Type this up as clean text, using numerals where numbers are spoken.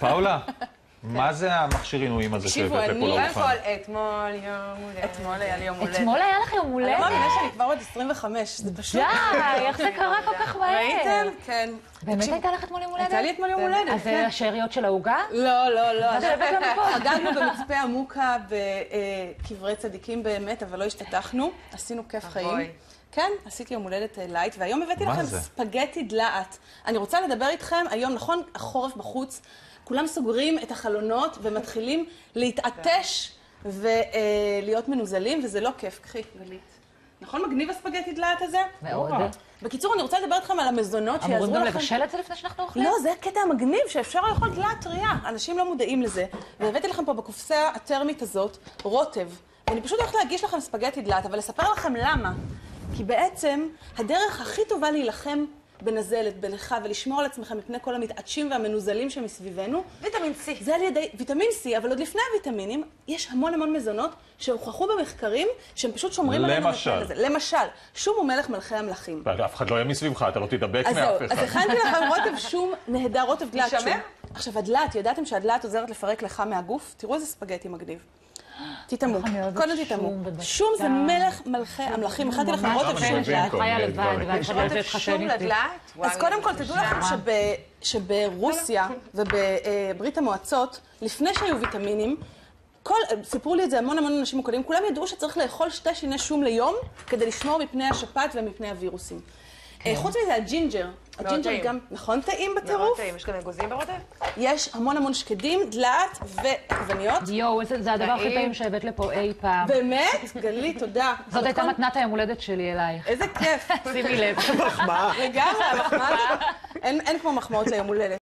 פאולה, מה זה המכשיר עינויים הזה שהבאת לפה לאולפן? אתמול יום הולדת. אתמול היה לי יום הולדת. אתמול היה לך יום הולדת? אני לא מאמינה שאני כבר עוד 25, זה פשוט... די, איך זה קרה כל כך מהר? ראיתם? כן. באמת הייתה לך אתמול יום הולדת? הייתה לי אתמול יום הולדת, אז זה השאריות של העוגה? לא, לא, לא. אז הבאת לנו פה. חגגנו במצפה עמוקה בקברי צדיקים באמת, אבל לא השתתחנו. עשינו כיף חיים. כן, עשיתי יום הולדת לייט, והיום הבאתי לכם ספגטי דלעת. אני רוצה לדבר איתכם היום, נכון, החורף בחוץ, כולם סוגרים את החלונות ומתחילים להתעטש ולהיות מנוזלים, וזה לא כיף. קחי, גלית. נכון, מגניב הספגטי דלעת הזה? מאוד. בקיצור, אני רוצה לדבר איתכם על המזונות שיעזרו לכם... אמורים גם לבשל את זה לפני שאנחנו אוכלים? לא, זה הקטע המגניב שאפשר לאכול דלעת טריה. אנשים לא מודעים לזה. והבאתי לכם פה בקופסה הטרמית הזאת רוטב. ואני פשוט הולכת להגיש לכם ספגטי דלעת, אבל לספר לכם למה. כי בעצם הדרך הכי טובה להילחם בנזלת, בנכה, ולשמור על עצמכם מפני כל המתעטשים והמנוזלים שמסביבנו. ויטמין C. זה על ידי ויטמין C, אבל עוד לפני הוויטמינים, יש המון מזונות שהוכחו במחקרים שהם פשוט שומרים עלינו מפני הזה. למשל, שום הוא מלך מלכי המלכים. אף אחד לא יהיה מסביבך, אתה לא תדבק מאף אחד. אז הכנתי לכם רוטב שום נהדר, רוטב דלעת שום. עכשיו, הדלעת, ידעתם שהדלעת עוזרת לפרק לך מהגוף? תראו איזה ספגטי מגניב. תתאמו, קודם תתאמו. שום זה מלך מלכי המלכים. הכנתי לכם רוטב שום לדלעת. חיה לבד, יש רוטב שום לדלעת? אז קודם כל, תדעו לכם שברוסיה ובברית המועצות, לפני שהיו ויטמינים, סיפרו לי את זה המון אנשים מוקדים, כולם ידעו שצריך לאכול 2 שיני שום ליום כדי לשמור מפני השפעת ומפני הווירוסים. חוץ מזה, הג'ינג'ר. הג'ינג'ר גם, נכון, טעים בטירוף? יש גם אגוזים ברוטב? יש המון שקדים, דלעת ועגבניות. יואו, זה הדבר הכי טעים שהבאת לפה אי פעם. באמת? גלית, תודה. זאת הייתה מתנת היום הולדת שלי אלייך. איזה כיף. שימי לב. לגמרי, מחמאה. אין כמו מחמאות ליום הולדת.